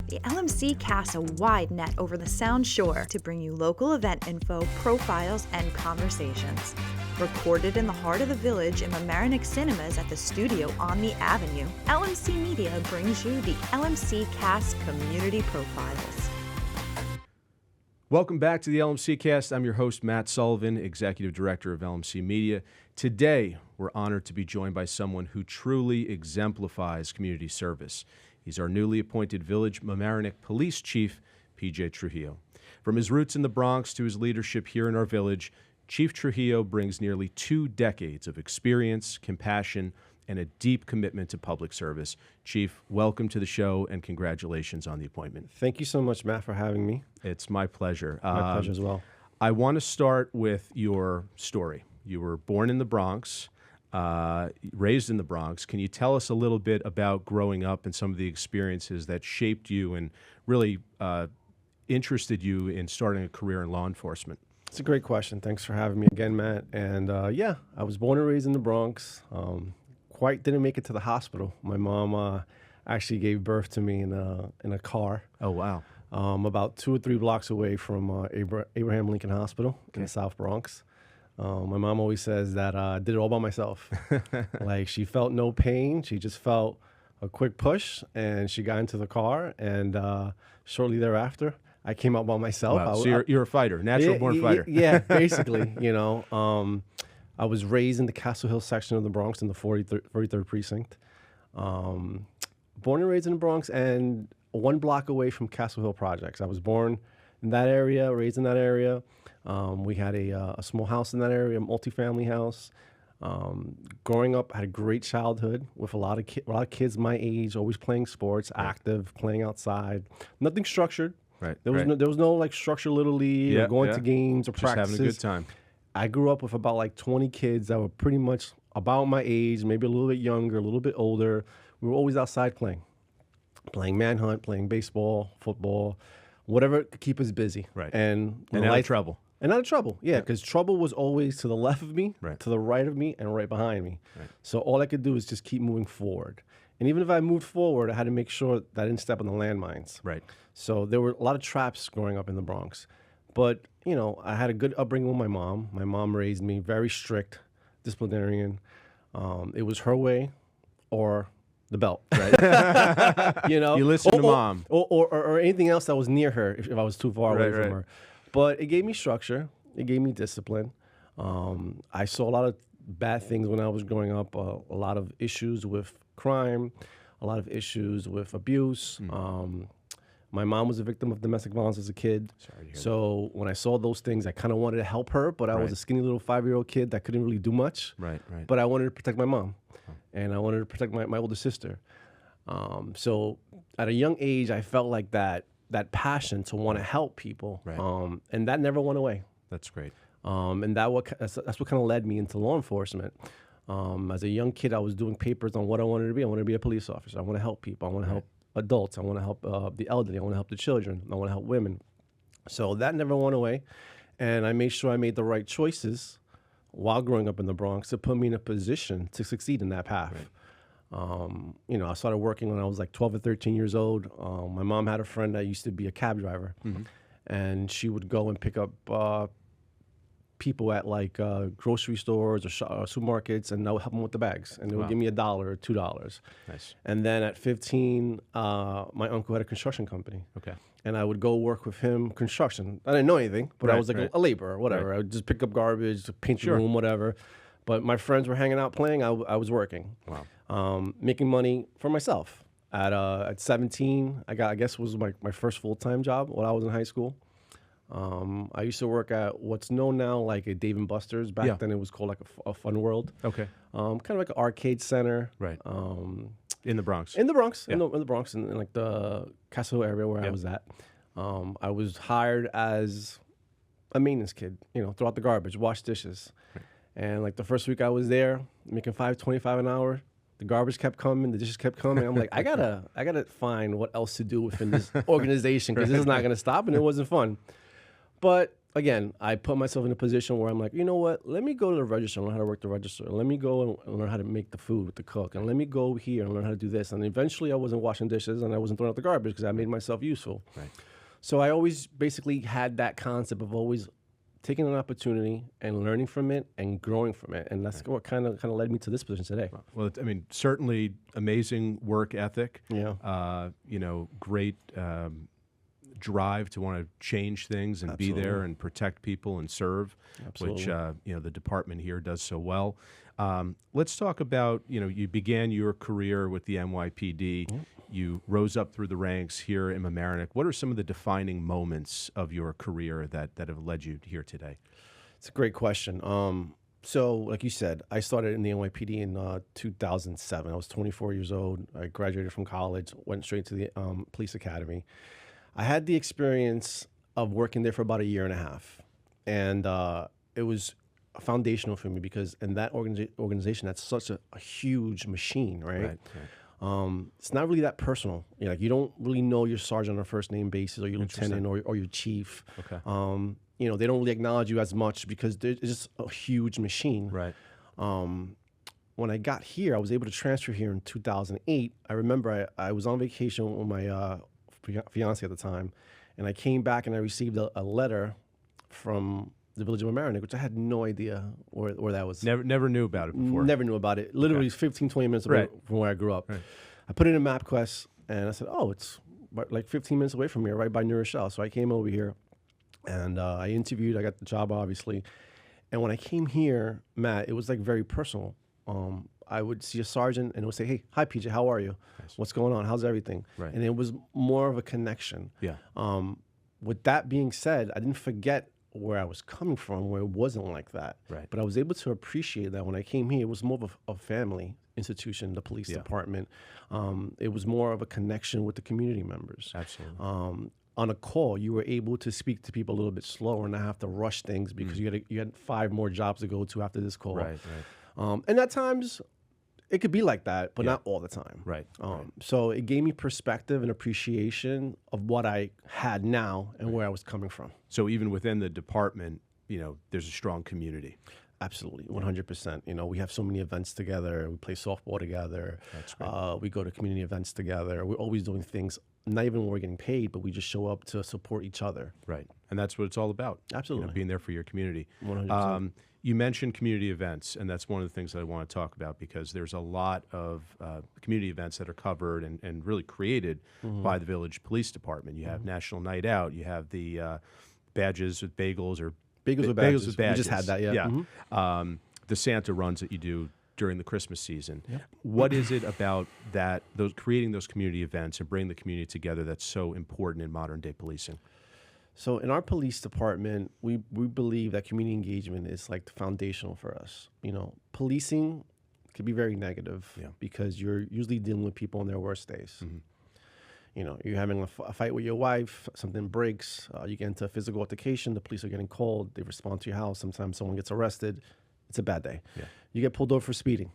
The LMC casts a wide net over the Sound Shore to bring you local event info, profiles, and conversations. Recorded in the heart of the village in Mamaroneck Cinemas at the studio on the Avenue, LMC Media brings you the LMC Cast Community Profiles. Welcome back to the LMC Cast. I'm your host, Matt Sullivan, Executive Director of LMC Media. Today, we're honored to be joined by someone who truly exemplifies community service. He's our newly appointed Village Mamaroneck Police Chief, PJ Trujillo. From his roots in the Bronx to his leadership here in our village, Chief Trujillo brings nearly 2 decades of experience, compassion, and a deep commitment to public service. Chief, welcome to the show and congratulations on the appointment. Thank you so much, Matt, for having me. It's my pleasure. My pleasure as well. I want to start with your story. You were born in the Bronx, raised in the Bronx. Can you tell us a little bit about growing up and some of the experiences that shaped you and really interested you in starting a career in law enforcement? It's a great question. Thanks for having me again, Matt. And yeah, I was born and raised in the Bronx. Quite didn't make it to the hospital. My mom actually gave birth to me in a car. Oh, wow. About 2 or 3 blocks away from Abraham Lincoln Hospital in the South Bronx. My mom always says that I did it all by myself. Like, she felt no pain. She just felt a quick push, and she got into the car. And shortly thereafter, I came out by myself. Wow. So you're a fighter, natural-born fighter. Yeah, basically, you know. I was raised in the Castle Hill section of the Bronx in the 43rd Precinct. Born and raised in the Bronx and 1 block away from Castle Hill Projects. I was born in that area, raised in that area. We had a small house in that area, a multifamily house. Growing up, I had a great childhood with a lot of kids my age, always playing sports, active, playing outside. Nothing structured. Right. There was no like structured little league or going to games or just practices. Having a good time. I grew up with about like 20 kids that were pretty much about my age, maybe a little bit younger, a little bit older. We were always outside playing manhunt, playing baseball, football, whatever could keep us busy. Right. And out of trouble. And out of trouble, yeah, because trouble was always to the left of me, right, to the right of me, and right behind me. Right. So all I could do is just keep moving forward. And even if I moved forward, I had to make sure that I didn't step on the landmines. Right. So there were a lot of traps growing up in the Bronx. But, you know, I had a good upbringing with my mom. My mom raised me very strict, disciplinarian. It was her way or the belt. Right. You know? You listen to mom. Or anything else that was near her if I was too far away from her. But it gave me structure. It gave me discipline. I saw a lot of bad things when I was growing up, a lot of issues with crime, a lot of issues with abuse. My mom was a victim of domestic violence as a kid. Sorry to hear so when I saw those things, I kind of wanted to help her, but I was a skinny little 5-year-old kid that couldn't really do much. Right. But I wanted to protect my mom, and I wanted to protect my older sister. So at a young age, I felt like that passion to want to help people, and that never went away. That's great. And that's what kind of led me into law enforcement. As a young kid, I was doing papers on what I wanted to be. I wanted to be a police officer. I want to help people. I want to help adults. I want to help the elderly. I want to help the children. I want to help women. So that never went away. And I made sure I made the right choices while growing up in the Bronx to put me in a position to succeed in that path. You know, I started working when I was like 12 or 13 years old. My mom had a friend that used to be a cab driver, and she would go and pick up people at like grocery stores or supermarkets, and I would help them with the bags, and they would give me $1 or $2. Nice. And then at 15, my uncle had a construction company. Okay. And I would go work with him construction. I didn't know anything, but I was like a laborer or whatever. I would just pick up garbage, paint the room, whatever. But my friends were hanging out playing. I was working. Wow. Making money for myself. At 17, I guess was my first full-time job when I was in high school. I used to work at what's known now like a Dave & Buster's. Back then it was called like a Fun World. Okay. Kind of like an arcade center. Right. In the Bronx. In the Bronx. In the Bronx, in like the Castle Hill area where I was at. I was hired as a maintenance kid, you know, throw out the garbage, wash dishes. Right. And like the first week I was there, making $5.25 an hour. The garbage kept coming, the dishes kept coming. I'm like, I gotta find what else to do within this organization because this is not gonna stop, and it wasn't fun. But again, I put myself in a position where I'm like, you know what? Let me go to the register and learn how to work the register. Let me go and learn how to make the food with the cook. And let me go here and learn how to do this. And eventually I wasn't washing dishes and I wasn't throwing out the garbage because I made myself useful. Right. So I always basically had that concept of always taking an opportunity and learning from it and growing from it. And that's what kind of led me to this position today. Well, I mean, certainly amazing work ethic. Yeah. Great drive to want to change things and Absolutely. be there and protect people and serve, Absolutely. which the department here does so well. Let's talk about, you began your career with the NYPD. Yep. You rose up through the ranks here in Mamaroneck. What are some of the defining moments of your career that have led you here today? It's a great question. So, like you said, I started in the NYPD in 2007. I was 24 years old. I graduated from college, went straight to the police academy. I had the experience of working there for about a year and a half. And it was foundational for me because in that organization, that's such a huge machine, right? It's not really that personal. You don't really know your sergeant on a first name basis or your lieutenant or your chief. Okay. They don't really acknowledge you as much because it's just a huge machine. Right. When I got here, I was able to transfer here in 2008. I remember I was on vacation with my fiance at the time, and I came back and I received a letter from the village of Mamaroneck, which I had no idea where that was. Never knew about it before. Never knew about it. Literally 15, 20 minutes away from where I grew up. Right. I put it in MapQuest, and I said, oh, it's like 15 minutes away from here, right by New Rochelle. So I came over here, and I interviewed. I got the job, obviously. And when I came here, Matt, it was like very personal. I would see a sergeant, and it would say, hey, hi, PJ, how are you? Nice. What's going on? How's everything? Right. And it was more of a connection. Yeah. With that being said, I didn't forget where I was coming from, where it wasn't like that. Right. But I was able to appreciate that when I came here. It was more of a family institution, the police department. It was more of a connection with the community members. Absolutely. On a call, you were able to speak to people a little bit slower and not have to rush things because you had 5 more jobs to go to after this call. Right. And at times, it could be like that, but not all the time. Right. So it gave me perspective and appreciation of what I had now and where I was coming from. So even within the department, there's a strong community. Absolutely, 100%. We have so many events together. We play softball together. That's great. We go to community events together. We're always doing things, not even when we're getting paid, but we just show up to support each other. Right. And that's what it's all about. Absolutely. Being there for your community. 100%. You mentioned community events, and that's one of the things that I want to talk about because there's a lot of community events that are covered and really created by the Village Police Department. You have National Night Out. You have the badges with bagels or Bagels with Bagels badges. with badges. We just had that, yeah. Yeah. The Santa runs that you do during the Christmas season. Yep. What is it about creating those community events and bringing the community together that's so important in modern day policing? So in our police department, we believe that community engagement is like the foundational for us. Policing can be very negative because you're usually dealing with people on their worst days. You're having a fight with your wife, something breaks, you get into a physical altercation, the police are getting called, they respond to your house, sometimes someone gets arrested. It's a bad day. Yeah. You get pulled over for speeding.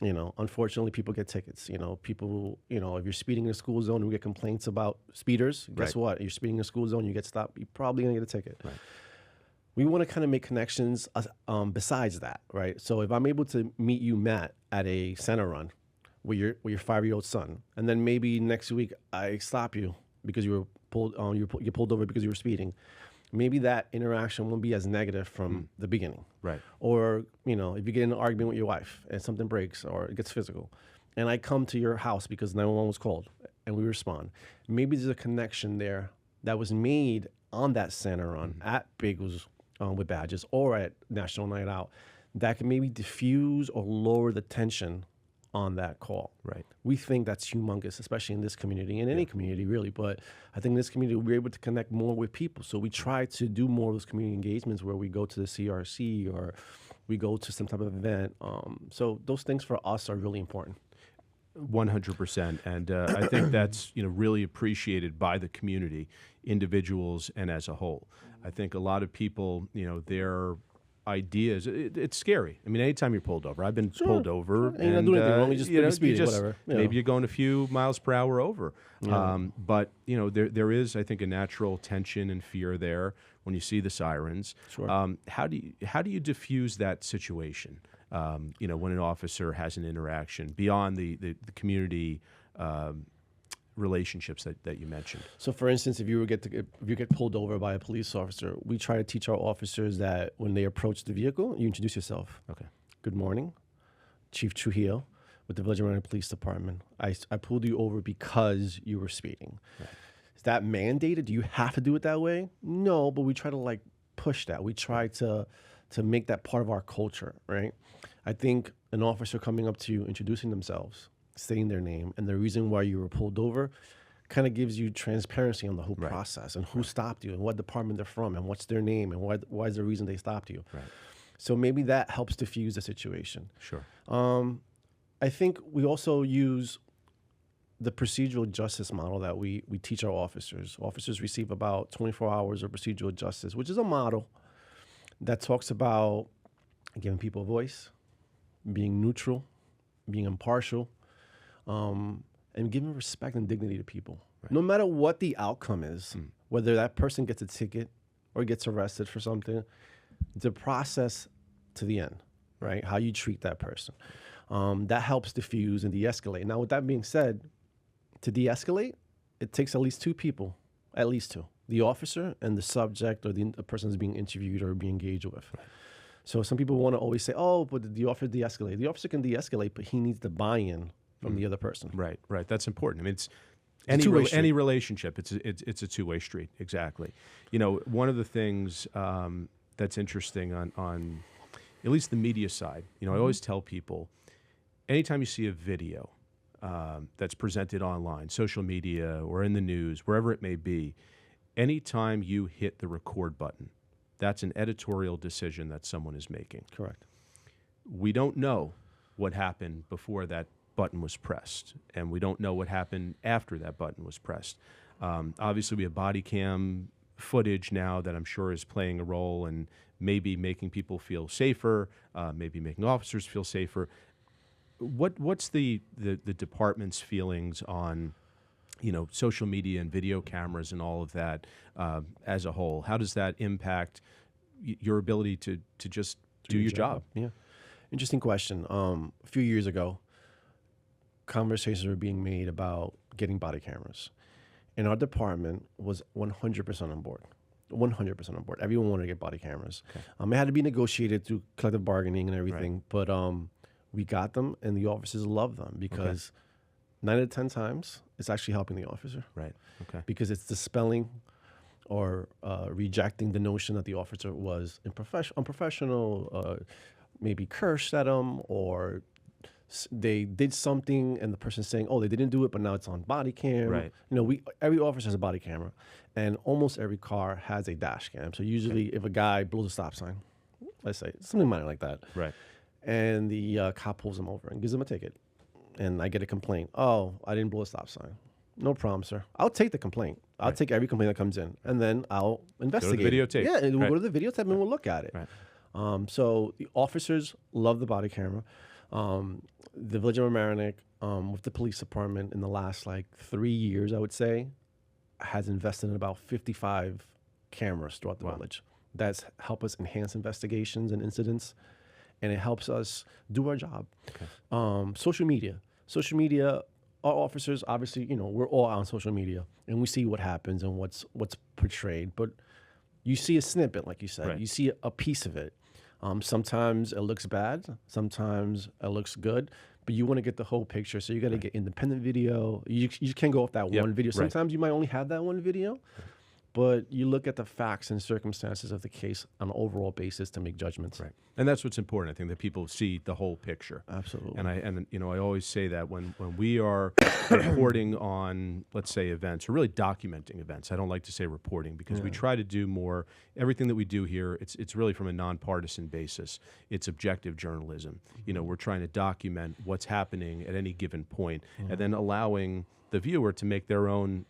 Unfortunately, people get tickets. People, if you're speeding in a school zone and we get complaints about speeders, guess what? You're speeding in a school zone, you get stopped, you're probably going to get a ticket. Right. We want to kind of make connections besides that, right? So if I'm able to meet you, Matt, at a center run with your 5-year-old son, and then maybe next week I stop you because you were pulled, you pulled over because you were speeding, maybe that interaction won't be as negative from the beginning. Right. Or, if you get in an argument with your wife and something breaks or it gets physical, and I come to your house because 911 was called and we respond, maybe there's a connection there that was made on that center run at Bagels with badges or at National Night Out that can maybe diffuse or lower the tension on that call. Right. We think that's humongous, especially in this community, in any community really, but I think in this community we're able to connect more with people. So we try to do more of those community engagements where we go to the CRC or we go to some type of event. So those things for us are really important. 100%. And I think that's really appreciated by the community, individuals, and as a whole. I think a lot of people, they're ideas. It's scary. I mean, anytime you're pulled over, I've been pulled over, and you're not doing anything wrong. You just maybe speeding, whatever. Maybe you're going a few miles per hour over. Yeah. But there is, I think, a natural tension and fear there when you see the sirens. Sure. How do you diffuse that situation? When an officer has an interaction beyond the community relationships that you mentioned. So, for instance, if you get pulled over by a police officer, we try to teach our officers that when they approach the vehicle, you introduce yourself. Okay. Good morning, Chief Trujillo with the Mamaroneck Police Department. I pulled you over because you were speeding. Right. Is that mandated? Do you have to do it that way? No, but we try to push that. We try to make that part of our culture, right? I think an officer coming up to you, introducing themselves, saying their name and the reason why you were pulled over kind of gives you transparency on the whole process and who stopped you and what department they're from and what's their name and why is the reason they stopped you. Right. So maybe that helps diffuse the situation. Sure. I think we also use the procedural justice model that we teach our officers. Officers receive about 24 hours of procedural justice, which is a model that talks about giving people a voice, being neutral, being impartial, and giving respect and dignity to people. Right. No matter what the outcome is, whether that person gets a ticket or gets arrested for something, the process to the end, right? How you treat that person. That helps diffuse and de-escalate. Now, with that being said, to de-escalate, it takes at least two people, at least two. The officer and the subject or the person that's being interviewed or being engaged with. Right. So some people want to always say, oh, but the officer de-escalate. The officer can de-escate, but he needs the buy-in from the other person. Right. That's important. I mean, it's any relationship. It's a two-way street. Exactly. One of the things that's interesting on at least the media side. I always tell people, anytime you see a video that's presented online, social media or in the news, wherever it may be, anytime you hit the record button, that's an editorial decision that someone is making. Correct. We don't know what happened before that button was pressed, and we don't know what happened after that button was pressed. Obviously, we have body cam footage now that I'm sure is playing a role and maybe making people feel safer, maybe making officers feel safer. What's the department's feelings on social media and video cameras and all of that as a whole? How does that impact your ability to just do your job? Yeah. Interesting question. A few years ago, conversations were being made about getting body cameras. And our department was 100% on board. 100% on board. Everyone wanted to get body cameras. Okay. It had to be negotiated through collective bargaining and everything. Right. But we got them, and the officers loved them because 9 out of 10 times, it's actually helping the officer. Right. Okay. Because it's dispelling or rejecting the notion that the officer was unprofessional, maybe cursed at them, or they did something and the person's saying, oh, they didn't do it, but now it's on body cam. Right. Every officer has a body camera, and almost every car has a dash cam. So usually if a guy blows a stop sign, let's say something minor like that, right, and the cop pulls him over and gives him a ticket, and I get a complaint. Oh, I didn't blow a stop sign. No problem, sir. I'll take the complaint. I'll take every complaint that comes in, and then I'll investigate. Go to the videotape. Yeah, and we'll go to the videotape and we'll look at it. Right. So the officers love the body camera. The Village of Mamaroneck, with the police department in the last 3 years, I would say, has invested in about 55 cameras throughout the village. That's helped us enhance investigations and incidents, and it helps us do our job. Okay. Social media, our officers, obviously, we're all on social media, and we see what happens and what's portrayed. But you see a snippet, like you said. Right. You see a piece of it. Sometimes it looks bad. Sometimes it looks good. But you want to get the whole picture, so you got to get independent video. You can't go off that one video. Sometimes you might only have that one video. But you look at the facts and circumstances of the case on an overall basis to make judgments. Right. And that's what's important, I think, that people see the whole picture. Absolutely. And I always say that when we are reporting on, let's say, events, or really documenting events. I don't like to say reporting because we try to do more. Everything that we do here, it's really from a nonpartisan basis. It's objective journalism. We're trying to document what's happening at any given point, and then allowing the viewer to make their own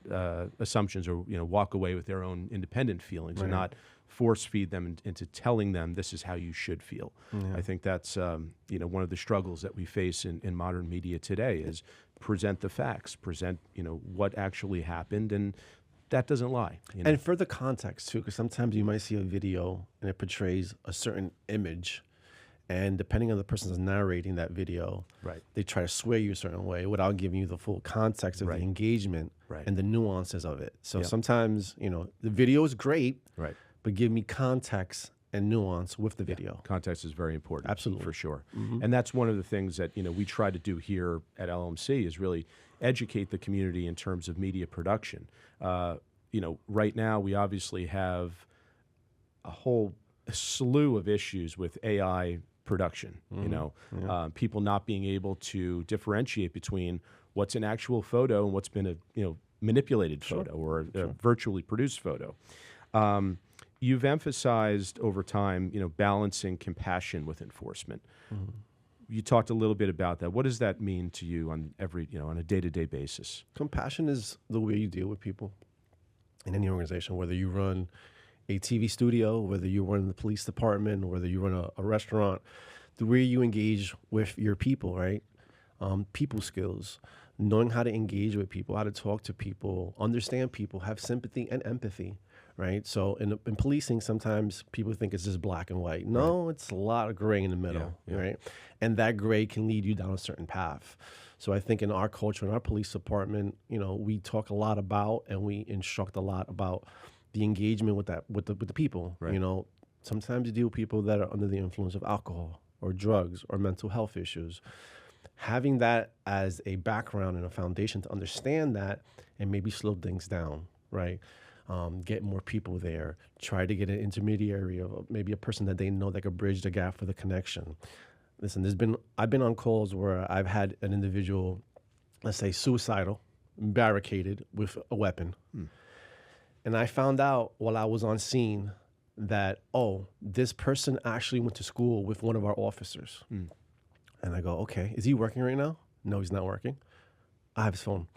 assumptions, or walk away with their own independent feelings, and not force feed them into telling them this is how you should feel. I think that's one of the struggles that we face in modern media today is present the facts, present what actually happened, and that doesn't lie. And for the context too, because sometimes you might see a video and it portrays a certain image, and depending on the person that's narrating that video, they try to sway you a certain way without giving you the full context of the engagement and the nuances of it. So sometimes, the video is great, but give me context and nuance with the video. Context is very important. Absolutely. For sure. And that's one of the things that, we try to do here at LMC is really educate the community in terms of media production. Right now we obviously have a whole slew of issues with AI production, people not being able to differentiate between what's an actual photo and what's been a manipulated photo or a virtually produced photo. You've emphasized over time, balancing compassion with enforcement. You talked a little bit about that. What does that mean to you on on a day-to-day basis? Compassion is the way you deal with people in any organization, whether you run a TV studio, whether you run the police department, whether you run a restaurant, the way you engage with your people, right? People skills, knowing how to engage with people, how to talk to people, understand people, have sympathy and empathy, right? So in policing, sometimes people think it's just black and white. No, it's a lot of gray in the middle, right? And that gray can lead you down a certain path. So I think in our culture, in our police department, we talk a lot about and we instruct a lot about the engagement with the people. Sometimes you deal with people that are under the influence of alcohol or drugs or mental health issues. Having that as a background and a foundation to understand that and maybe slow things down, right? Get more people there, try to get an intermediary or maybe a person that they know that could bridge the gap for the connection. Listen, I've been on calls where I've had an individual, let's say suicidal, barricaded with a weapon. And I found out while I was on scene that, this person actually went to school with one of our officers. And I go, okay, is he working right now? No, he's not working. I have his phone.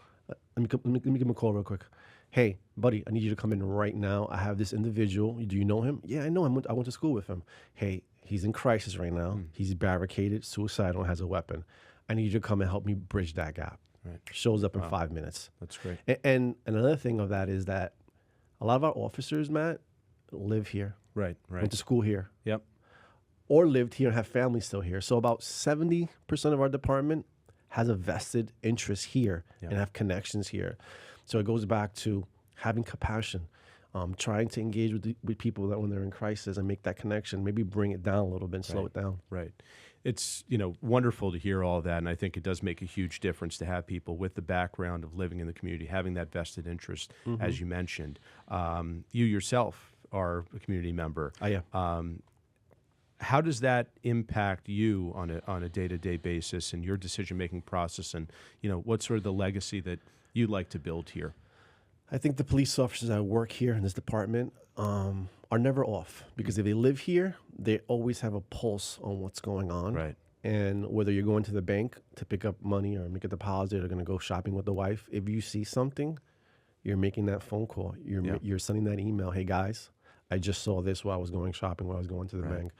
Let me give him a call real quick. Hey, buddy, I need you to come in right now. I have this individual. Do you know him? Yeah, I know him. I went to school with him. Hey, he's in crisis right now. He's barricaded, suicidal, and has a weapon. I need you to come and help me bridge that gap. Shows up in 5 minutes. That's great. And another thing of that is that a lot of our officers, Matt, live here. Right. Went to school here. Yep. Or lived here and have families still here. So about 70% of our department has a vested interest here and have connections here. So it goes back to having compassion, trying to engage with people that when they're in crisis and make that connection, maybe bring it down a little bit and slow it down. Right. It's, wonderful to hear all that, and I think it does make a huge difference to have people with the background of living in the community, having that vested interest, as you mentioned. You yourself are a community member. How does that impact you on a day-to-day basis and your decision-making process, and what's sort of the legacy that you'd like to build here? I think the police officers that work here in this department are never off, because if they live here, they always have a pulse on what's going on. Right. And whether you're going to the bank to pick up money or make a deposit or going to go shopping with the wife, if you see something, you're making that phone call. You're sending that email. Hey, guys, I just saw this while I was going shopping, while I was going to the bank.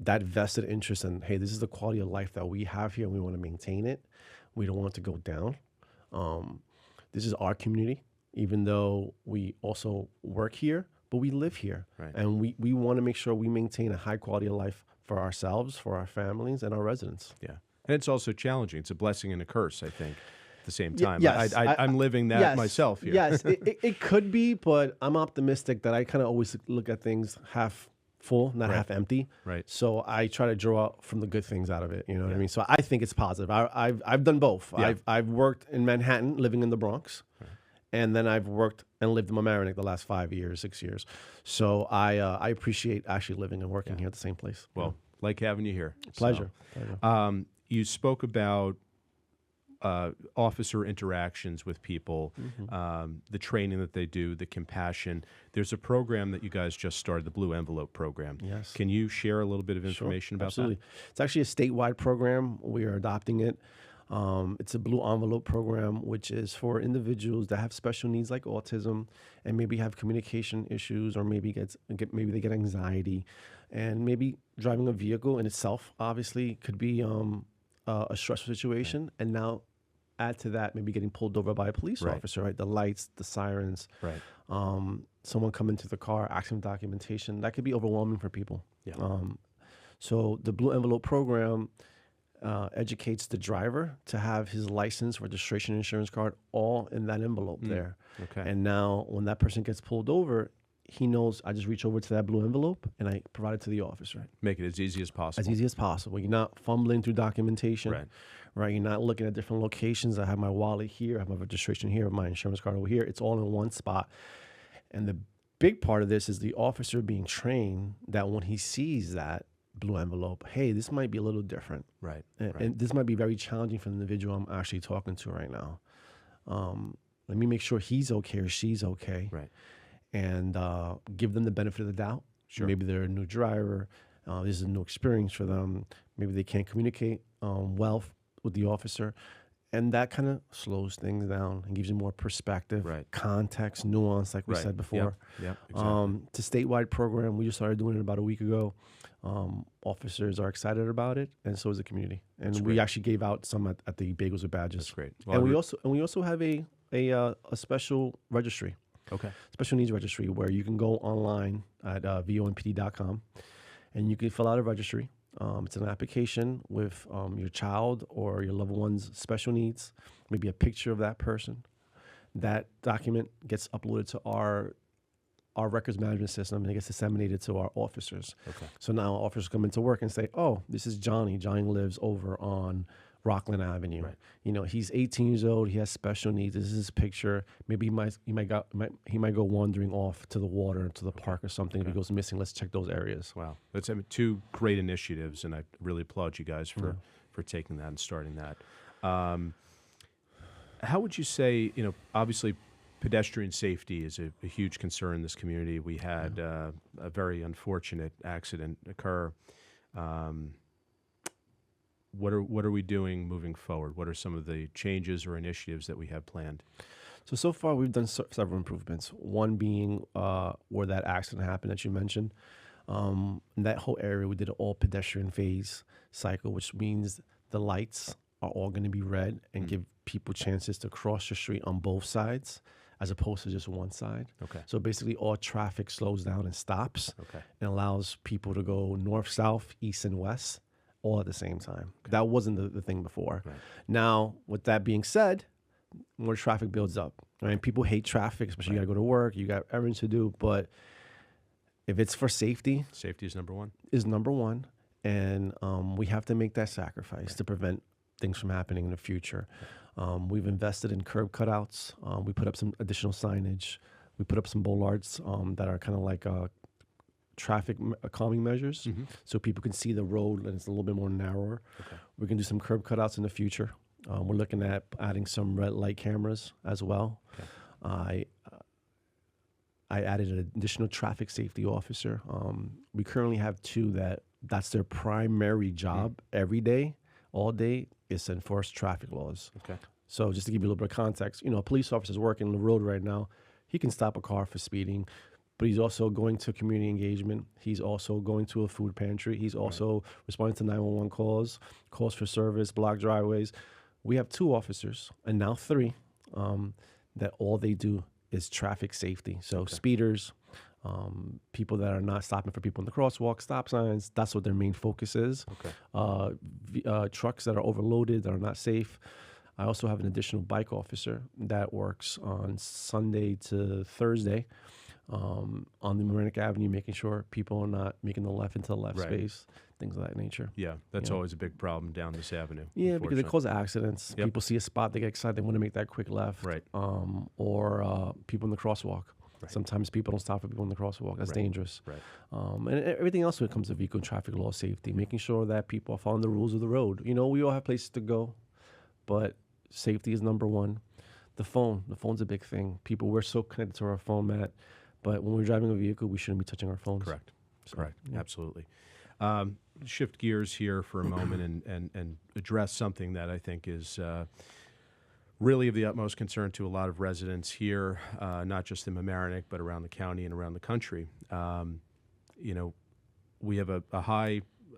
That vested interest in, hey, this is the quality of life that we have here and we want to maintain it. We don't want it to go down. This is our community, even though we also work here, but we live here. Right. And we want to make sure we maintain a high quality of life for ourselves, for our families, and our residents. Yeah. And it's also challenging. It's a blessing and a curse, I think, at the same time. Yes. I'm living that myself here. Yes, it could be, but I'm optimistic that I kind of always look at things half full, not half empty. Right. So I try to draw out from the good things out of it. You know what I mean? So I think it's positive. I've done both. Yeah. I've worked in Manhattan, living in the Bronx. Right. And then I've worked and lived in Mamaroneck the last 5 years, 6 years. So I appreciate actually living and working here at the same place. Well, like having you here. Pleasure. You spoke about officer interactions with people, the training that they do, the compassion. There's a program that you guys just started, the Blue Envelope program. Yes. Can you share a little bit of information about absolutely. that? It's actually a statewide program. We are adopting it. It's a blue envelope program, which is for individuals that have special needs like autism and maybe have communication issues, or maybe maybe they get anxiety, and maybe driving a vehicle in itself obviously could be a stressful situation. Right. And now add to that maybe getting pulled over by a police officer, right? The lights, the sirens, someone come into the car, asking for documentation. That could be overwhelming for people. Yeah. So the blue envelope program educates the driver to have his license, registration, insurance card all in that envelope there. Okay. And now when that person gets pulled over, he knows I just reach over to that blue envelope and I provide it to the officer. Make it as easy as possible. As easy as possible. You're not fumbling through documentation. Right. You're not looking at different locations. I have my wallet here, I have my registration here, my insurance card over here. It's all in one spot. And the big part of this is the officer being trained that when he sees that blue envelope, hey, this might be a little different. Right. And this might be very challenging for the individual I'm actually talking to right now. Let me make sure he's okay or she's okay. Right. And give them the benefit of the doubt. Sure. Maybe they're a new driver. This is a new experience for them. Maybe they can't communicate well with the officer. And that kind of slows things down and gives you more perspective, context, nuance, like we said before. Yep, exactly. It's a statewide program. We just started doing it about a week ago. Officers are excited about it, and so is the community. And we actually gave out some at the Bagels with Badges. That's great. Well, and we also have a special registry. Okay. Special needs registry where you can go online at vompd.com and you can fill out a registry. It's an application with your child or your loved one's special needs, maybe a picture of that person. That document gets uploaded to our records management system and it gets disseminated to our officers. Okay. So now officers come into work and say, oh, this is Johnny. Johnny lives over on Rockland Avenue. Right. You know, he's 18 years old. He has special needs. This is his picture. Maybe he might go wandering off to the water, to the park or something. If he goes missing, let's check those areas. Wow, that's two great initiatives, and I really applaud you guys for taking that and starting that. How would you say? You know, obviously, pedestrian safety is a huge concern in this community. We had a very unfortunate accident occur. What are we doing moving forward? What are some of the changes or initiatives that we have planned? So far we've done several improvements. One being where that accident happened that you mentioned. In that whole area, we did an all pedestrian phase cycle, which means the lights are all going to be red and give people chances to cross the street on both sides, as opposed to just one side. Okay. So basically all traffic slows down and stops and allows people to go north, south, east, and west all at the same time. Okay. That wasn't the thing before. Right. Now, with that being said, more traffic builds up. Right? People hate traffic, especially you got to go to work, you got errands to do. But if it's for safety. Safety is number one. And we have to make that sacrifice to prevent things from happening in the future. We've invested in curb cutouts. We put up some additional signage. We put up some bollards that are kind of like traffic calming measures, so people can see the road and it's a little bit more narrower. Okay. We're going to do some curb cutouts in the future. We're looking at adding some red light cameras as well. Okay. I added an additional traffic safety officer. We currently have two that's their primary job every day, all day, is to enforce traffic laws. Okay. So just to give you a little bit of context, you know, a police officer is working on the road right now. He can stop a car for speeding, but he's also going to community engagement. He's also going to a food pantry. He's also responding to 911 calls for service, blocked driveways. We have two officers, and now three, that all they do is traffic safety. So speeders, people that are not stopping for people in the crosswalk, stop signs, that's what their main focus is. Okay. Trucks that are overloaded, that are not safe. I also have an additional bike officer that works on Sunday to Thursday on the Mamaroneck Avenue, making sure people are not making the left into the left space, things of that nature. Yeah, that's always a big problem down this avenue. Yeah, because it causes accidents. Yep. People see a spot, they get excited, they want to make that quick left. Right. Or people in the crosswalk. Right. Sometimes people don't stop for people in the crosswalk. That's dangerous. Right. And everything else when it comes to vehicle and traffic law safety, making sure that people are following the rules of the road. You know, we all have places to go, but safety is number one. The phone's a big thing. We're so connected to our phone, Matt. But when we're driving a vehicle, we shouldn't be touching our phones. Correct. So, Correct. Yeah. Absolutely. shift gears here for a moment and address something that I think is really of the utmost concern to a lot of residents here, not just in Mamaroneck, but around the county and around the country. We have a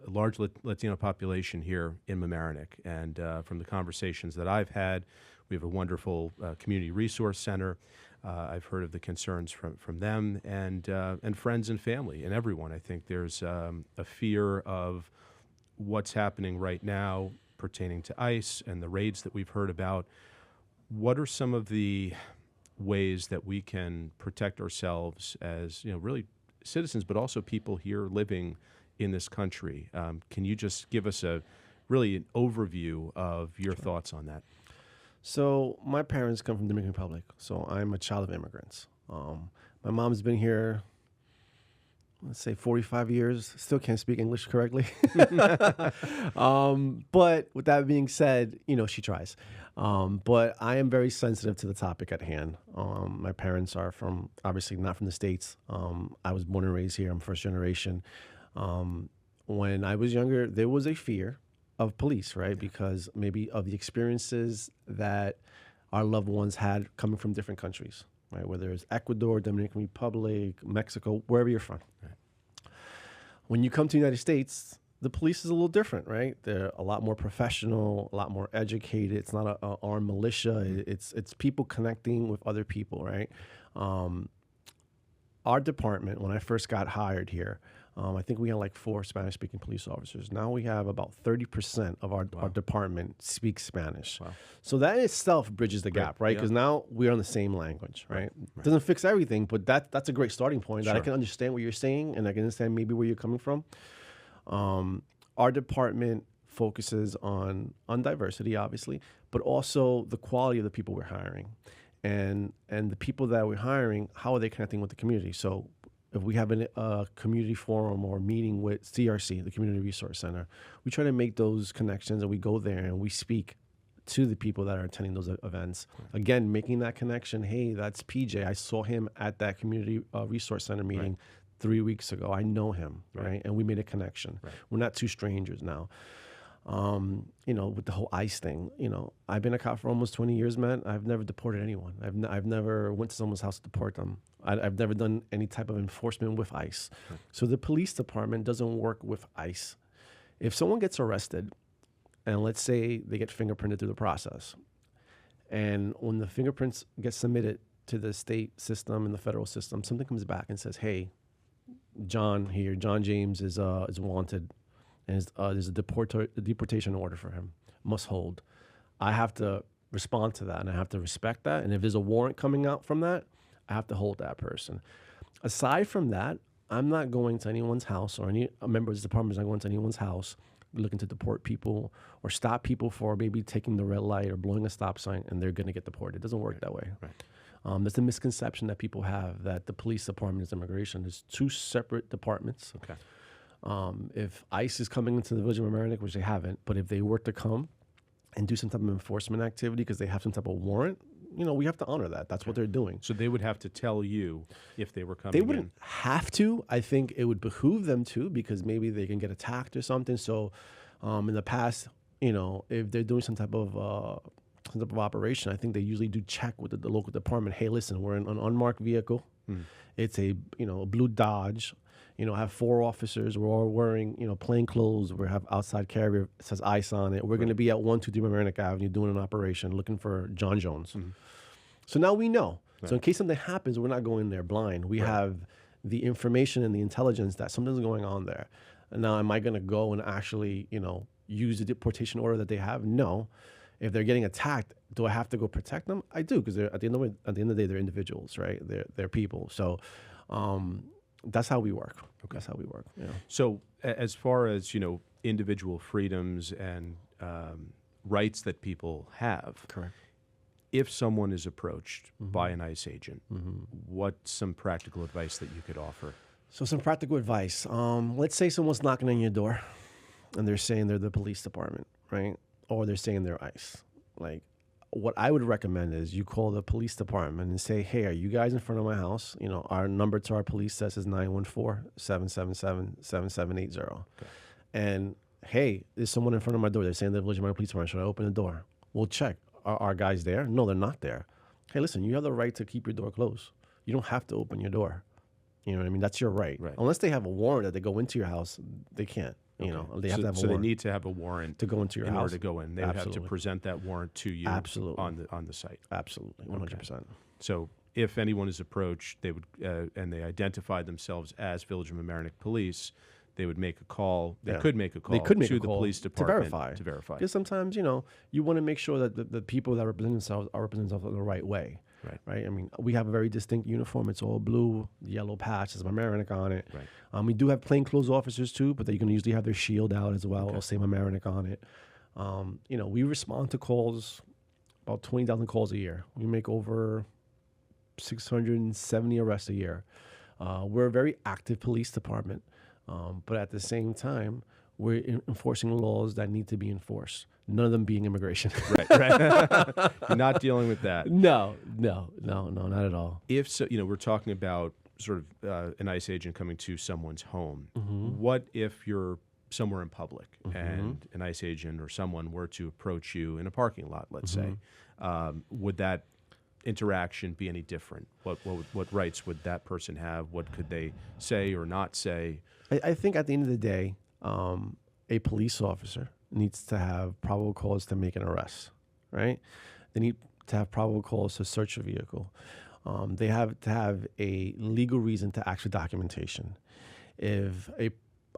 large Latino population here in Mamaroneck, and from the conversations that I've had, we have a wonderful community resource center. I've heard of the concerns from them and friends and family and everyone. I think there's a fear of what's happening right now pertaining to ICE and the raids that we've heard about. What are some of the ways that we can protect ourselves as, really citizens, but also people here living in this country? Can you just give us really an overview of your thoughts on that? So my parents come from the Dominican Republic, so I'm a child of immigrants. My mom's been here, let's say 45 years, still can't speak English correctly. But with that being said, she tries. But I am very sensitive to the topic at hand. My parents are obviously not from the States. I was born and raised here. I'm first generation. When I was younger, there was a fear of police, right? Yeah. Because maybe of the experiences that our loved ones had coming from different countries, right? Whether it's Ecuador, Dominican Republic, Mexico, wherever you're from. Right. When you come to the United States, the police is a little different, right? They're a lot more professional, a lot more educated. It's not an armed militia. It's people connecting with other people, right? Our department, when I first got hired here, I think we had like 4 Spanish-speaking police officers. Now we have about 30% of our department speaks Spanish. Wow. So that in itself bridges the gap, right? Because now we're on the same language, right? Doesn't fix everything, but that's a great starting point. That I can understand what you're saying, and I can understand maybe where you're coming from. Our department focuses on diversity, obviously, but also the quality of the people we're hiring. And the people that we're hiring, how are they connecting with the community? So if we have a community forum or meeting with CRC, the Community Resource Center, we try to make those connections, and we go there and we speak to the people that are attending those events. Again, making that connection. Hey, that's PJ. I saw him at that Community Resource Center meeting 3 weeks ago. I know him, right? And we made a connection. Right. We're not two strangers now. With the whole ICE thing, I've been a cop for almost 20 years, man. I've never deported anyone. I've never went to someone's house to deport them. I've never done any type of enforcement with ICE. Right. So the police department doesn't work with ICE. If someone gets arrested, and let's say they get fingerprinted through the process, and when the fingerprints get submitted to the state system and the federal system, something comes back and says, hey, John James is wanted, and there's a deportation order for him, must hold. I have to respond to that, and I have to respect that. And if there's a warrant coming out from that, I have to hold that person. Aside from that, I'm not going to anyone's house, or any member of this department is not going to anyone's house looking to deport people or stop people for maybe taking the red light or blowing a stop sign, and they're going to get deported. It doesn't work that way. Right. There's a misconception that people have that the police department is immigration. There's 2 separate departments. Okay. If ICE is coming into the village of Mamaroneck, which they haven't, but if they were to come and do some type of enforcement activity because they have some type of warrant, we have to honor that. That's what they're doing. So they would have to tell you if they were coming They wouldn't have to. I think it would behoove them to, because maybe they can get attacked or something. So in the past, if they're doing some type of operation, I think they usually do check with the local department. Hey, listen, we're in an unmarked vehicle. It's a blue Dodge. I have 4 officers. We're all wearing, plain clothes. We have outside carrier. It says ICE on it. We're going to be at 123 Mamaroneck Avenue doing an operation looking for John Jones. So now we know. Right. So in case something happens, we're not going there blind. We have the information and the intelligence that something's going on there. And now, am I going to go and actually, use the deportation order that they have? No. If they're getting attacked, do I have to go protect them? I do, because at the end of the day, they're individuals, right? They're people. So that's how we work. Okay. That's how we work. Yeah. So as far as, individual freedoms and rights that people have, correct. If someone is approached by an ICE agent, what's some practical advice that you could offer? So some practical advice. Let's say someone's knocking on your door and they're saying they're the police department, right? Or they're saying they're ICE. Like, what I would recommend is you call the police department and say, hey, are you guys in front of my house? Our number to our police desk is 914-777-7780. Okay. And hey, there's someone in front of my door. They're saying the Village American Police Department. Should I open the door? We'll check. Are our guys there? No, they're not there. Hey, listen, you have the right to keep your door closed. You don't have to open your door. You know what I mean? That's your right. Unless they have a warrant that they go into your house, they can't. You know, they have to have a warrant. So they need to have a warrant to go into your house in order to go in. They would have to present that warrant to you on the site. Absolutely, 100%. So if anyone is approached, they would and they identify themselves as Village of Mamaroneck Police, they would make a call. They could make a call to the police department to verify. Because sometimes, you know, you want to make sure that the people that represent themselves are representing themselves the right way. Right. I mean, we have a very distinct uniform. It's all blue, yellow patch. There's Mamaroneck on it. Right. We do have plainclothes officers too, but they can usually have their shield out as well. It'll say Mamaroneck on it. You know, we respond to calls, about 20,000 calls a year. We make over 670 arrests a year. We're a very active police department, but at the same time, we're enforcing laws that need to be enforced. None of them being immigration. Right. You're not dealing with that. No, not at all. If so, you know, we're talking about sort of an ICE agent coming to someone's home. What if you're somewhere in public and an ICE agent or someone were to approach you in a parking lot, let's say? Would that interaction be any different? What rights would that person have? What could they say or not say? I think at the end of the day, a police officer needs to have probable cause to make an arrest, right? They need to have probable cause to search a vehicle. They have to have a legal reason to ask for documentation. If a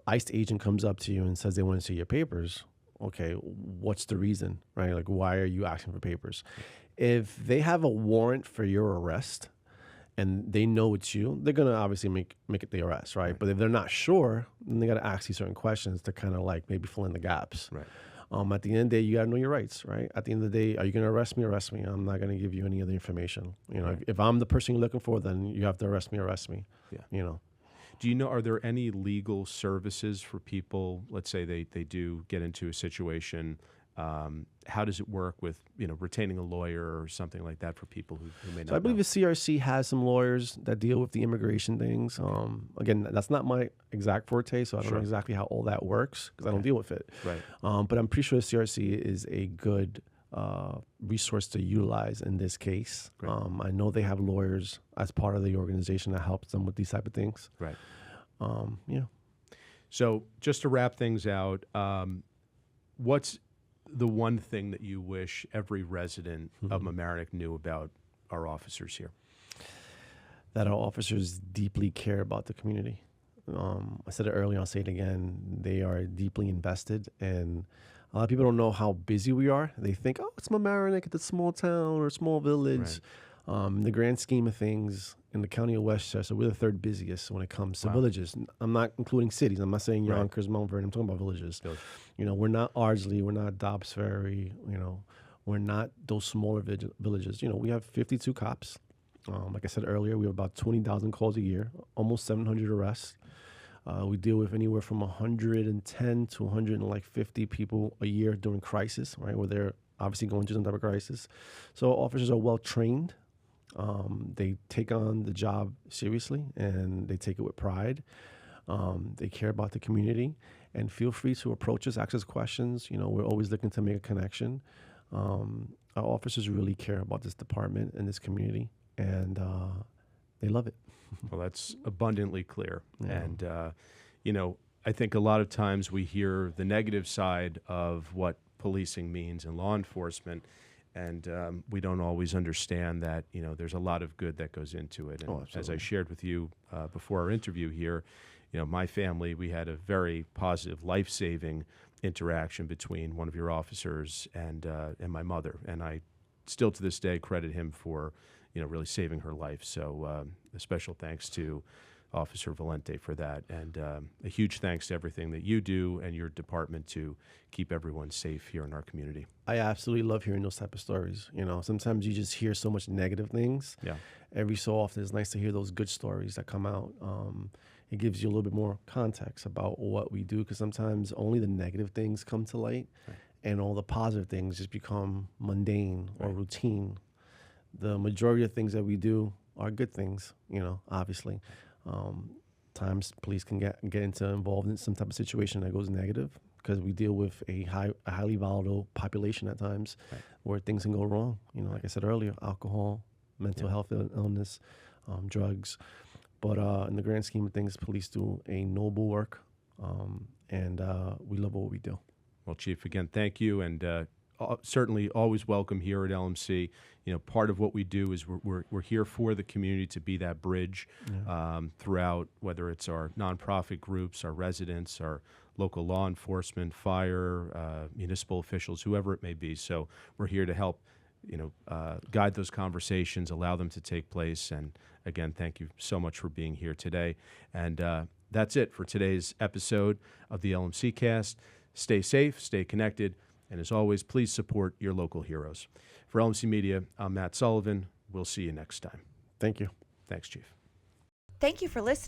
ICE agent comes up to you and says they want to see your papers, okay, what's the reason, right? Like, why are you asking for papers? If they have a warrant for your arrest and they know it's you, they're going to obviously make it the arrest, right? But if they're not sure, then they got to ask you certain questions to kind of like maybe fill in the gaps. Right. At the end of the day, you got to know your rights, right? At the end of the day, are you going to arrest me? Arrest me. I'm not going to give you any other information. You know, if I'm the person you're looking for, then you have to arrest me. Yeah. You know. Do you know, are there any legal services for people, let's say they do get into a situation, how does it work with, you know, retaining a lawyer or something like that for people who may not know? I believe the CRC has some lawyers that deal with the immigration things. Again, that's not my exact forte, so I don't know exactly how all that works because I don't deal with it. Right. But I'm pretty sure the CRC is a good resource to utilize in this case. I know they have lawyers as part of the organization that helps them with these type of things. Right. Yeah. So just to wrap things out, what's the one thing that you wish every resident of Mamaroneck knew about our officers here? That our officers deeply care about the community. I said it earlier, I'll say it again. They are deeply invested, and a lot of people don't know how busy we are. They think, oh, it's Mamaroneck, it's a small town or a small village. In the grand scheme of things, in the county of Westchester, we're the third busiest when it comes to villages. I'm not including cities. I'm not saying Yonkers, Mount Vernon. I'm talking about villages. You know, we're not Ardsley. We're not Dobbs Ferry. You know, we're not those smaller villages. You know, we have 52 cops. Like I said earlier, we have about 20,000 calls a year, almost 700 arrests. We deal with anywhere from 110 to 150 people a year during crisis, right, where they're obviously going through some type of crisis. So officers are well trained. They take on the job seriously and they take it with pride. They care about the community, and feel free to approach us, ask us questions. You know, we're always looking to make a connection. Our officers really care about this department and this community, and they love it. Well, that's abundantly clear. And, you know, I think a lot of times we hear the negative side of what policing means and law enforcement, and we don't always understand that, you know, there's a lot of good that goes into it. And as I shared with you before our interview here, you know, my family, we had a very positive, life-saving interaction between one of your officers and my mother. And I still to this day credit him for, you know, really saving her life. So a special thanks to Officer Valente for that. And a huge thanks to everything that you do and your department to keep everyone safe here in our community. I absolutely love hearing those type of stories. You know, sometimes you just hear so much negative things. Yeah. Every so often it's nice to hear those good stories that come out. It gives you a little bit more context about what we do, because sometimes only the negative things come to light, and all the positive things just become mundane or routine. The majority of things that we do are good things, you know, obviously. times police can get involved in some type of situation that goes negative because we deal with a highly volatile population at times where things can go wrong. You know, like I said earlier, alcohol, mental health illness, drugs. But in the grand scheme of things, police do a noble work, and we love what we do. Well, Chief, again, thank you, and certainly always welcome here at LMC. You know, part of what we do is we're here for the community to be that bridge throughout, whether it's our nonprofit groups, our residents, our local law enforcement, fire, municipal officials, whoever it may be. So we're here to help, guide those conversations, allow them to take place. And again, thank you so much for being here today. And that's it for today's episode of the LMC Cast. Stay safe, stay connected, and as always, please support your local heroes. For LMC Media, I'm Matt Sullivan. We'll see you next time. Thank you. Thanks, Chief. Thank you for listening.